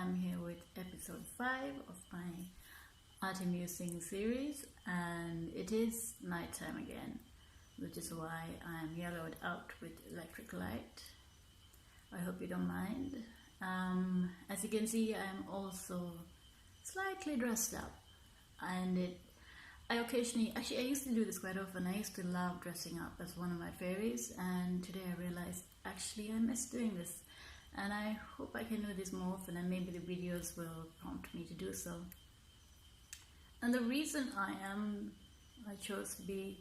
I'm here with episode 5 of my Arty Musings series, and it is nighttime again, which is why I'm yellowed out with electric light. I hope you don't mind. As you can see, I'm also slightly dressed up, and I used to do this quite often. I used to love dressing up as one of my fairies, and today I realized actually I miss doing this, and I hope I can do this more often, and maybe the videos will prompt me to do so. And the reason I chose to be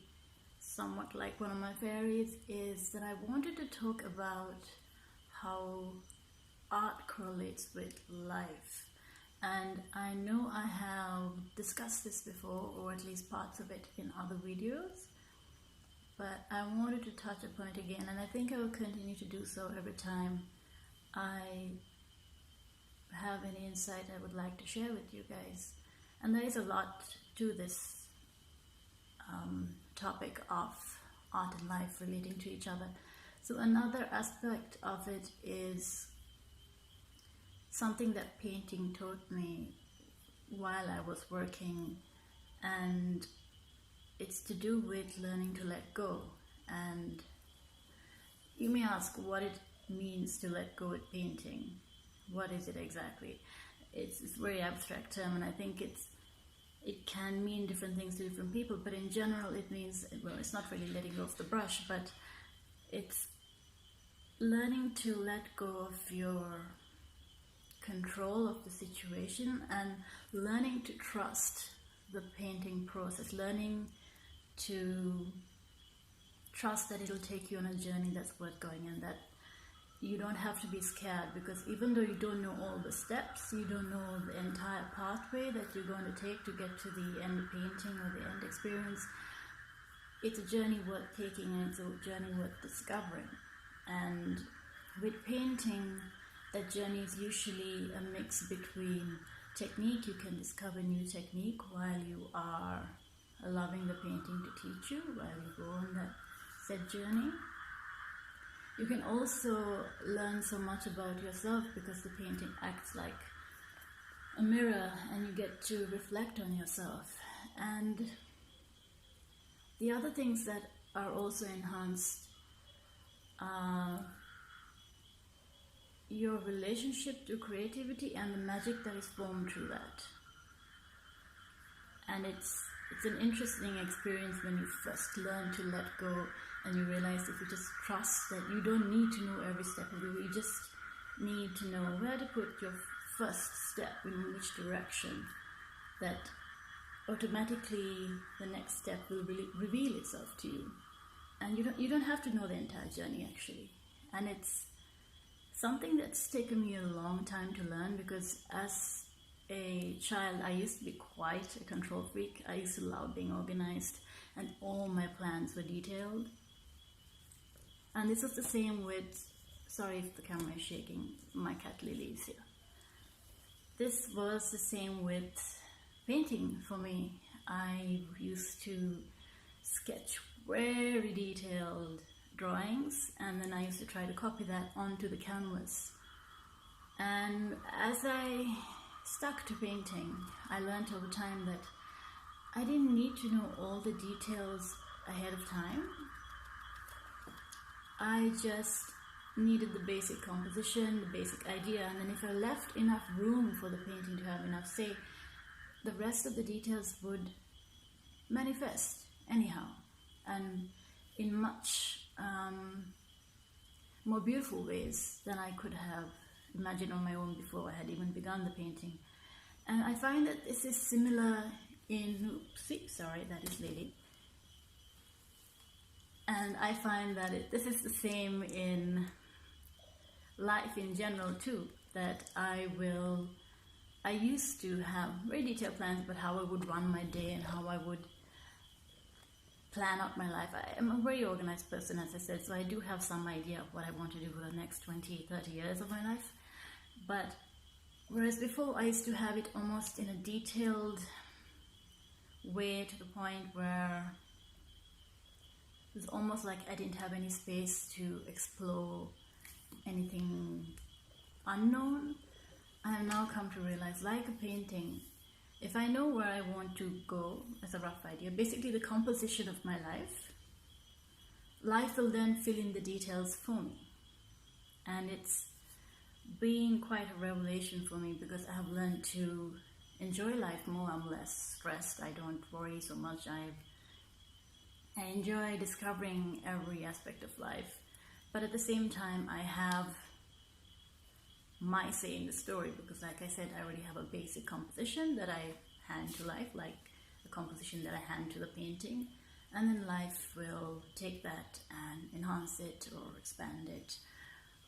somewhat like one of my fairies is that I wanted to talk about how art correlates with life. And I know I have discussed this before, or at least parts of it in other videos, but I wanted to touch upon it again, and I think I will continue to do so every time I have any insight I would like to share with you guys. And there is a lot to this topic of art and life relating to each other. So another aspect of it is something that painting taught me while I was working, and it's to do with learning to let go. And you may ask what it means to let go with painting. What is it exactly? It's a very abstract term, and I think it can mean different things to different people, but in general it means, well, it's not really letting go of the brush, but it's learning to let go of your control of the situation and learning to trust the painting process, learning to trust that it'll take you on a journey that's worth going, and that you don't have to be scared, because even though you don't know all the steps, you don't know the entire pathway that you're going to take to get to the end painting or the end experience, it's a journey worth taking, and it's a journey worth discovering. And with painting, that journey is usually a mix between technique. You can discover new technique while you are allowing the painting to teach you, while you go on that said journey. You can also learn so much about yourself, because the painting acts like a mirror and you get to reflect on yourself. And the other things that are also enhanced are your relationship to creativity and the magic that is formed through that. And it's an interesting experience when you first learn to let go, and you realize if you just trust that you don't need to know every step of the way, you just need to know where to put your first step, in which direction, that automatically the next step will really reveal itself to you. And you don't have to know the entire journey, actually. And it's something that's taken me a long time to learn, because as a child I used to be quite a control freak. I used to love being organized, and all my plans were detailed. And this was the same with, sorry if the camera is shaking, my cat Lily is here. This was the same with painting for me. I used to sketch very detailed drawings, and then I used to try to copy that onto the canvas. And as I stuck to painting, I learned over time that I didn't need to know all the details ahead of time. I just needed the basic composition, the basic idea, and then if I left enough room for the painting to have enough say, the rest of the details would manifest anyhow, and in much more beautiful ways than I could have imagined on my own before I had even begun the painting. And I find that this is similar in, that is Lily. And I find that this is the same in life in general too, that I used to have very detailed plans about how I would run my day and how I would plan out my life. I am a very organized person, as I said, so I do have some idea of what I want to do for the next 20, 30 years of my life. But whereas before I used to have it almost in a detailed way, to the point where it was almost like I didn't have any space to explore anything unknown. I have now come to realize, like a painting, if I know where I want to go as a rough idea, basically the composition of my life will then fill in the details for me. And it's been quite a revelation for me because I have learned to enjoy life more. I'm less stressed. I don't worry so much. I enjoy discovering every aspect of life. But at the same time, I have my say in the story because, like I said, I already have a basic composition that I hand to life, like the composition that I hand to the painting. And then life will take that and enhance it or expand it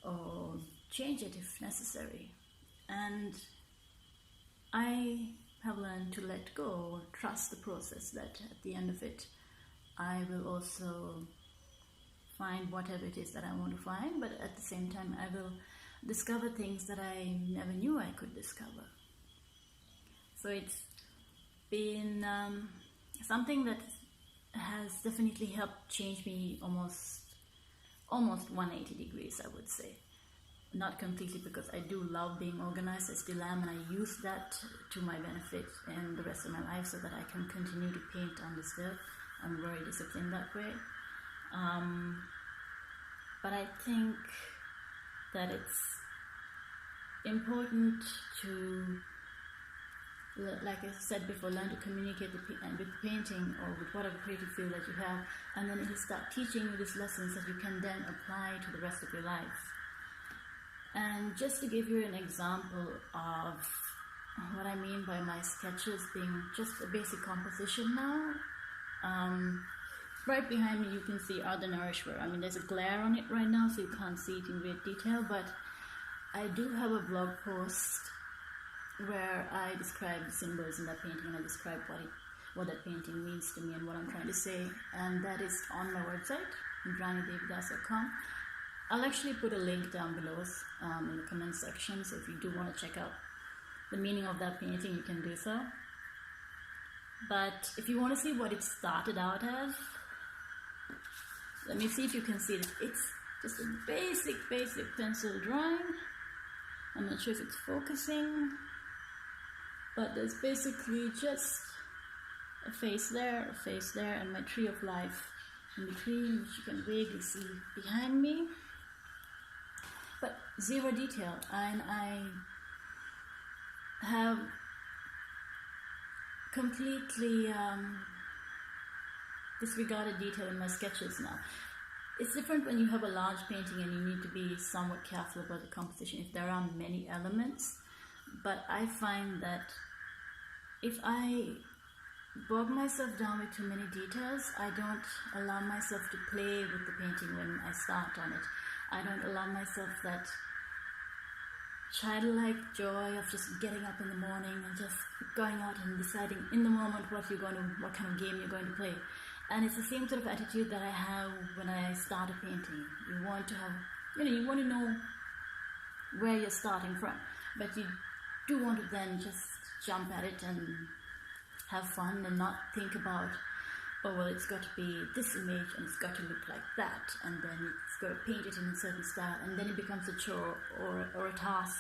or change it if necessary. And I have learned to let go or trust the process, that at the end of it I will also find whatever it is that I want to find, but at the same time I will discover things that I never knew I could discover. So it's been something that has definitely helped change me almost 180 degrees, I would say. Not completely, because I do love being organized, I still am, and I use that to my benefit in the rest of my life so that I can continue to paint undisturbed. I'm very disciplined that way. But I think that it's important to, like I said before, learn to communicate with painting or with whatever creative field that you have, and then it'll start teaching you these lessons that you can then apply to the rest of your life. And just to give you an example of what I mean by my sketches being just a basic composition now, right behind me you can see Ardhanarishwar. I mean, there's a glare on it right now so you can't see it in great detail, but I do have a blog post where I describe the symbols in that painting and I describe what that painting means to me and what I'm trying to say, and that is on my website, indranidevidas.com. I'll actually put a link down below in the comment section, so if you do want to check out the meaning of that painting, you can do so. But if you want to see what it started out as, let me see if you can see it. It's just a basic pencil drawing. I'm not sure if it's focusing, but there's basically just a face there, and my tree of life in between, which you can vaguely see behind me. But zero detail, and I have completely disregarded detail in my sketches now. It's different when you have a large painting and you need to be somewhat careful about the composition if there are many elements, but I find that if I bog myself down with too many details, I don't allow myself to play with the painting when I start on it. I don't allow myself that childlike joy of just getting up in the morning and just going out and deciding in the moment what kind of game you're going to play. And it's the same sort of attitude that I have when I start a painting. You want to have, you want to know where you're starting from, but you do want to then just jump at it and have fun and not think about, oh well, it's got to be this image and it's got to look like that, and then it's got to paint it in a certain style, and then it becomes a chore or a task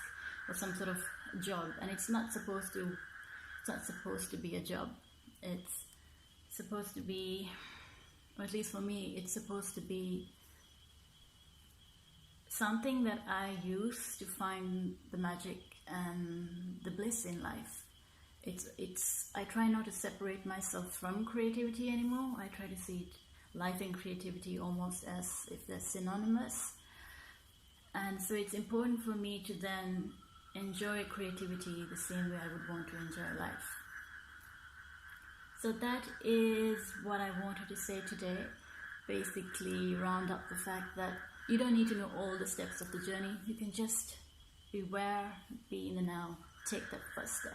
or some sort of job. And it's not supposed to be a job. It's supposed to be, or at least for me, it's supposed to be something that I use to find the magic and the bliss in life. I try not to separate myself from creativity anymore. I try to see life and creativity almost as if they're synonymous. And so it's important for me to then enjoy creativity the same way I would want to enjoy life. So that is what I wanted to say today. Basically round up the fact that you don't need to know all the steps of the journey. You can just beware, be in the now, take that first step,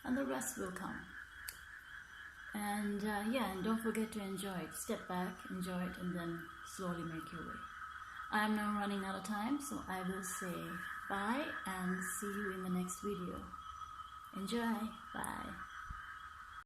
and the rest will come. And and don't forget to enjoy it. Step back, enjoy it, and then slowly make your way. I am now running out of time, so I will say bye and see you in the next video. Enjoy. Bye.